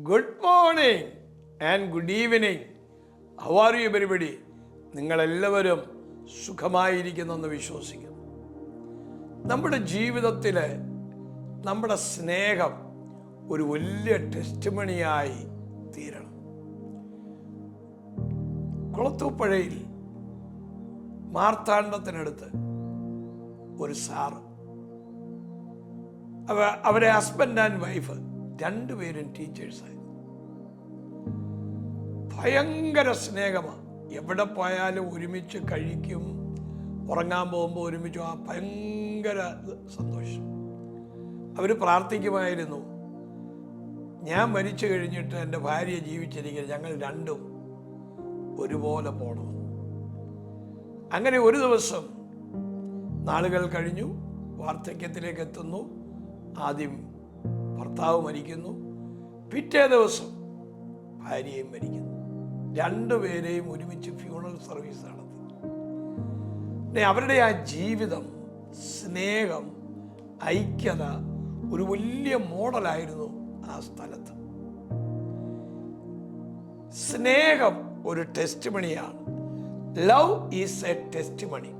Good morning and good evening. How are you everybody? നിങ്ങളെല്ലാവരും സുഖമായിരിക്കുന്നെന്ന് വിശ്വസിക്കുന്നു. നമ്മുടെ ജീവിതത്തിൽ നമ്മുടെ സ്നേഹം ഒരു വലിയ ടെസ്റ്റിമണിയായി തീരണം. കുളത്തൂപ്പുഴയിൽ മാർത്താണ്ഡത്തിനടുത്ത് ഒരു സാറ്, അവരെ ഹസ്ബൻഡ് ആൻഡ് വൈഫ് രണ്ടുപേരും ടീച്ചേഴ്സായിരുന്നു. ഭയങ്കര സ്നേഹമാണ്. എവിടെ പോയാലും ഒരുമിച്ച് കഴിക്കും, ഉറങ്ങാൻ പോകുമ്പോൾ ഒരുമിച്ച്, ആ ഭയങ്കര സന്തോഷം. അവർ പ്രാർത്ഥിക്കുമായിരുന്നു, ഞാൻ മരിച്ചു കഴിഞ്ഞിട്ട് എൻ്റെ ഭാര്യ ജീവിച്ചിരിക്കുന്നത് ഞങ്ങൾ രണ്ടും ഒരുപോലെ പോകണം. അങ്ങനെ ഒരു ദിവസം നാളുകൾ കഴിഞ്ഞു, വാർദ്ധക്യത്തിലേക്ക് എത്തുന്നു. ആദ്യം ഭർത്താവ് മരിക്കുന്നു, പിറ്റേ ദിവസം ഭാര്യയും മരിക്കുന്നു. രണ്ടുപേരെയും ഒരുമിച്ച് ഫ്യൂണറൽ സർവീസ് നടത്തി. അവരുടെ ആ ജീവിതം, സ്നേഹം, ഐക്യത ഒരു വലിയ മോഡലായിരുന്നു ആ സ്ഥലത്ത്. സ്നേഹം ഒരു ടെസ്റ്റിമണിയാണ്. Love is a testimony.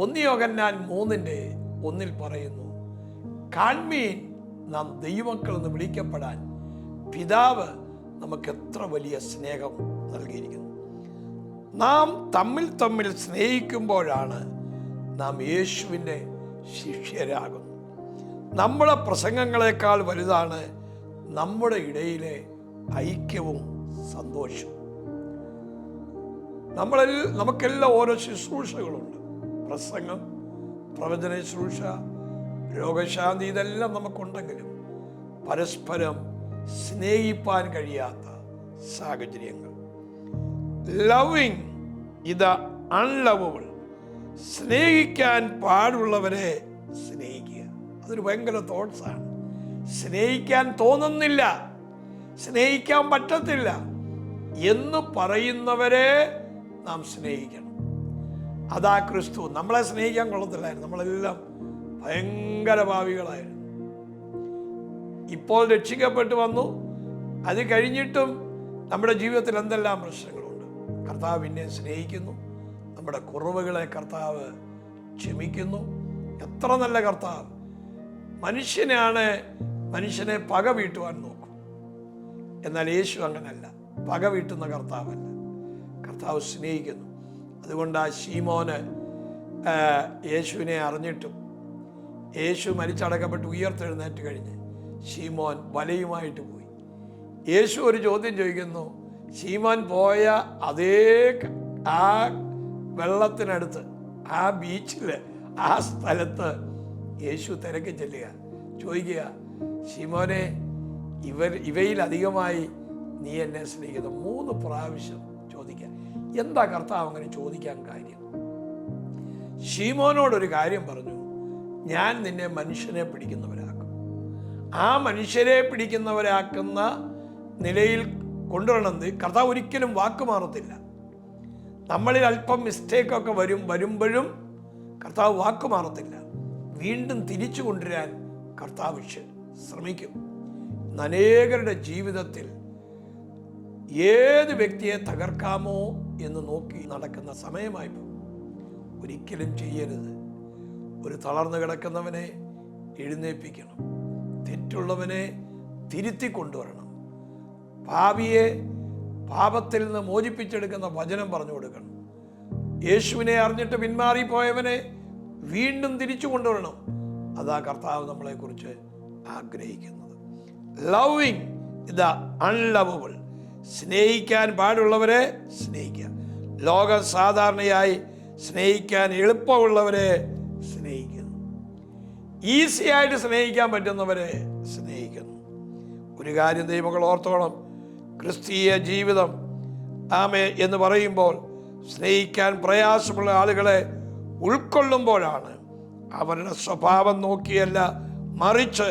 1 Yohannan 3:1 പറയുന്നു, കാൺമീൻ നാം ദൈവമക്കൾ എന്ന് വിളിക്കപ്പെടാൻ പിതാവ് നമുക്ക് എത്ര വലിയ സ്നേഹം നൽകിയിരിക്കുന്നു. നാം തമ്മിൽ സ്നേഹിക്കുമ്പോഴാണ് നാം യേശുവിൻ്റെ ശിഷ്യരാകുന്നത്. നമ്മുടെ പ്രസംഗങ്ങളെക്കാൾ വലുതാണ് നമ്മുടെ ഇടയിലെ ഐക്യവും സന്തോഷവും. നമുക്കെല്ലാം ഓരോ ശുശ്രൂഷകളുണ്ട്. പ്രസംഗം, പ്രവചന ശുശ്രൂഷ, രോഗശാന്തി, ഇതെല്ലാം നമുക്കുണ്ടെങ്കിലും പരസ്പരം സ്നേഹിപ്പാൻ കഴിയാത്ത സാഹചര്യങ്ങൾ. ലവിങ് ഇത് അൺലവബിൾ. സ്നേഹിക്കാൻ പാടുള്ളവരെ സ്നേഹിക്കുക. അതൊരു ഭയങ്കര തോട്ട്സാണ്. സ്നേഹിക്കാൻ തോന്നുന്നില്ല, സ്നേഹിക്കാൻ പറ്റത്തില്ല എന്ന് പറയുന്നവരെ നാം സ്നേഹിക്കണം. അതാ ക്രിസ്തു. നമ്മളെ സ്നേഹിക്കാൻ കൊള്ളത്തില്ലായിരുന്നു. നമ്മളെല്ലാം ഭയങ്കര പാപികളായിരുന്നു. ഇപ്പോൾ രക്ഷിക്കപ്പെട്ടു വന്നു. അത് കഴിഞ്ഞിട്ടും നമ്മുടെ ജീവിതത്തിൽ എന്തെല്ലാം പ്രശ്നങ്ങളുണ്ട്. കർത്താവ് പിന്നെ സ്നേഹിക്കുന്നു. നമ്മുടെ കുറവുകളെ കർത്താവ് ക്ഷമിക്കുന്നു. എത്ര നല്ല കർത്താവ്! മനുഷ്യനെ പക വീട്ടുവാൻ നോക്കും. എന്നാൽ യേശു അങ്ങനല്ല, പക വീട്ടുന്ന കർത്താവല്ല. കർത്താവ് സ്നേഹിക്കുന്നു. അതുകൊണ്ട് ആ ശീമോന് യേശുവിനെ അറിഞ്ഞിട്ടും, യേശു മരിച്ചടക്കപ്പെട്ട് ഉയർത്തെഴുന്നേറ്റ് കഴിഞ്ഞ് ശീമോൻ വലയുമായിട്ട് പോയി. യേശു ഒരു ചോദ്യം ചോദിക്കുന്നു. ശീമോൻ പോയ അതേ ആ വെള്ളത്തിനടുത്ത്, ആ ബീച്ചിൽ, ആ സ്ഥലത്ത് യേശു തിരക്കി ചെല്ലുക, ചോദിക്കുക, ശീമോനെ, ഇവയിൽ അധികമായി നീ എന്നെ സ്നേഹിക്കുന്നു. 3 പ്രാവശ്യം ചോദിക്കുക. എന്താ കർത്താവ് അങ്ങനെ ചോദിക്കാൻ കാര്യം? ശീമോനോടൊരു കാര്യം പറഞ്ഞു, ഞാൻ നിന്നെ മനുഷ്യനെ പിടിക്കുന്നവരാക്കും. ആ മനുഷ്യരെ പിടിക്കുന്നവരാക്കുന്ന നിലയിൽ കൊണ്ടുവരണമെന്ന് കർത്താവ് ഒരിക്കലും വാക്ക് മാറത്തില്ല. നമ്മളിൽ അല്പം മിസ്റ്റേക്കൊക്കെ വരുമ്പോഴും കർത്താവ് വാക്ക് മാറത്തില്ല. വീണ്ടും തിരിച്ചു കൊണ്ടുവരാൻ കർത്താവ് ശ്രമിക്കും. അനേകരുടെ ജീവിതത്തിൽ ഏത് വ്യക്തിയെ തകർക്കാമോ എന്ന് നോക്കി നടക്കുന്ന സമയമായി. ഒരിക്കലും ചെയ്യരുത്. ഒരു തളർന്നു കിടക്കുന്നവനെ എഴുന്നേൽപ്പിക്കണം. തെറ്റുള്ളവനെ തിരുത്തി കൊണ്ടുവരണം. പാപിയെ പാപത്തിൽ നിന്ന് മോചിപ്പിച്ചെടുക്കുന്ന വചനം പറഞ്ഞു കൊടുക്കണം. യേശുവിനെ അറിഞ്ഞിട്ട് പിന്മാറിപ്പോയവനെ വീണ്ടും തിരിച്ചു കൊണ്ടുവരണം. അതാ കർത്താവ് നമ്മളെക്കുറിച്ച് ആഗ്രഹിക്കുന്നത്. Loving the unlovable. സ്നേഹിക്കാൻ പാടുള്ളവരെ സ്നേഹിക്കുക. ലോകം സാധാരണയായി സ്നേഹിക്കാൻ എളുപ്പമുള്ളവരെ സ്നേഹിക്കുന്നു. ഈസിയായിട്ട് സ്നേഹിക്കാൻ പറ്റുന്നവരെ സ്നേഹിക്കുന്നു. ഒരു കാര്യം ദൈവമക്കൾ ഓർത്തോണം, ക്രിസ്തീയ ജീവിതം എന്ന് പറയുമ്പോൾ സ്നേഹിക്കാൻ പ്രയാസമുള്ള ആളുകളെ ഉൾക്കൊള്ളുമ്പോഴാണ് അവരുടെ സ്വഭാവം നോക്കിയല്ല, മറിച്ച്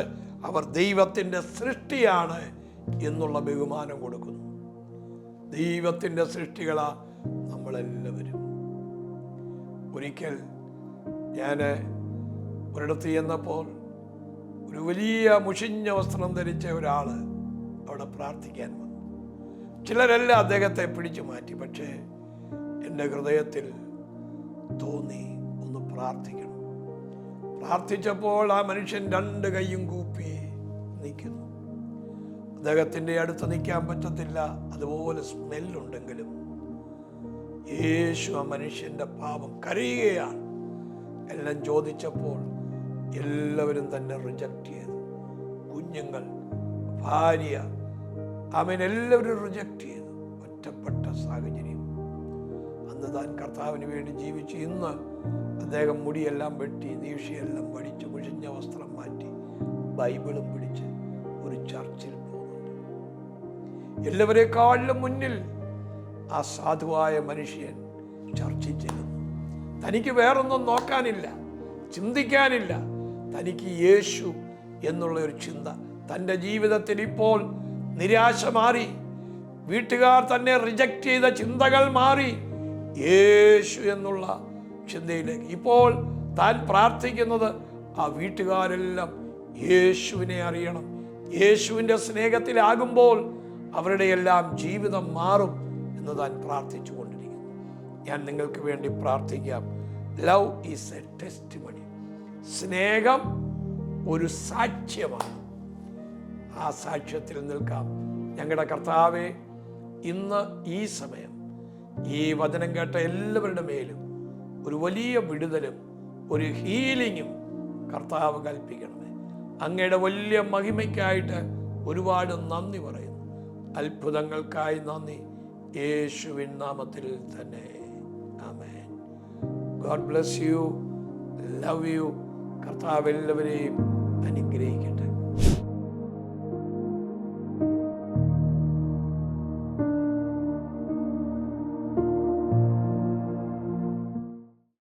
അവർ ദൈവത്തിൻ്റെ സൃഷ്ടിയാണ് എന്നുള്ള ബഹുമാനം കൊടുക്കുന്നു. ദൈവത്തിൻ്റെ സൃഷ്ടികളാ നമ്മളെല്ലാവരും. ഒരിക്കൽ ഞാൻ ഒരിടത്ത് ചെന്നപ്പോൾ ഒരു വലിയ മുഷിഞ്ഞ വസ്ത്രം ധരിച്ച ഒരാൾ അവിടെ അവിടെ പ്രാർത്ഥിക്കാൻ വന്നു. ചിലരെല്ലാം അദ്ദേഹത്തെ പിടിച്ചു മാറ്റി. പക്ഷേ എൻ്റെ ഹൃദയത്തിൽ തോന്നി ഒന്ന് പ്രാർത്ഥിക്കണം. പ്രാർത്ഥിച്ചപ്പോൾ ആ മനുഷ്യൻ 2 കൈയും കൂപ്പി നിൽക്കുന്നു. അദ്ദേഹത്തിൻ്റെ അടുത്ത് നിൽക്കാൻ പറ്റത്തില്ല, അതുപോലെ സ്മെല്ലുണ്ടെങ്കിലും യേശു ആ മനുഷ്യൻ്റെ പാപം കരയുകയാണ്. എല്ലാം ചോദിച്ചപ്പോൾ എല്ലാവരും തന്നെ റിജക്റ്റ് ചെയ്തു. കുഞ്ഞുങ്ങൾ, ഭാര്യ, എല്ലാവരും റിജക്റ്റ് ചെയ്തു. ഒറ്റപ്പെട്ട സാഹചര്യം. അന്ന് താൻ കർത്താവിന് വേണ്ടി ജീവിച്ച് ഇന്ന് അദ്ദേഹം മുടിയെല്ലാം വെട്ടി, ദീക്ഷയെല്ലാം പഠിച്ച്, മുഷിഞ്ഞ വസ്ത്രം മാറ്റി, ബൈബിളും പിടിച്ച് ഒരു ചർച്ചിൽ പോകുന്നുണ്ട്. എല്ലാവരെക്കാളിലും മുന്നിൽ ആ സാധുവായ മനുഷ്യൻ ചർച്ചിൽ ചെല്ലുന്നു. തനിക്ക് വേറൊന്നും നോക്കാനില്ല, ചിന്തിക്കാനില്ല. തനിക്ക് യേശു എന്നുള്ള ഒരു ചിന്ത. തൻ്റെ ജീവിതത്തിൽ ഇപ്പോൾ നിരാശ മാറി, വീട്ടുകാർ തന്നെ റിജക്റ്റ് ചെയ്ത ചിന്തകൾ മാറി, യേശു എന്നുള്ള ചിന്തയിലേക്ക്. ഇപ്പോൾ താൻ പ്രാർത്ഥിക്കുന്നത് ആ വീട്ടുകാരെല്ലാം യേശുവിനെ അറിയണം. യേശുവിൻ്റെ സ്നേഹത്തിലാകുമ്പോൾ അവരുടെ എല്ലാം ജീവിതം മാറും എന്ന് താൻ പ്രാർത്ഥിച്ചു കൊണ്ടിരിക്കുന്നു. ഞാൻ നിങ്ങൾക്ക് വേണ്ടി പ്രാർത്ഥിക്കാം. Love is a testimony. സ്നേഹം ഒരു സാക്ഷ്യമാണ്. ആ സാക്ഷ്യത്തിൽ നിൽക്കാം. ഞങ്ങളുടെ കർത്താവേ, ഇന്ന് ഈ സമയം ഈ വചനം കേട്ട എല്ലാവരുടെ മേലും ഒരു വലിയ വിടുതലും ഒരു ഹീലിങ്ങും കർത്താവ് കൽപ്പിക്കണമേ. അങ്ങയുടെ വലിയ മഹിമയ്ക്കായിട്ട് ഒരുപാട് നന്ദി പറയുന്നു. അത്ഭുതങ്ങൾക്കായി നന്ദി. യേശുവിൻ നാമത്തിൽ തന്നെ. ആമേൻ. God bless you. Love you. കർത്താവ് എല്ലാവരെയും അനുഗ്രഹിക്കട്ടെ.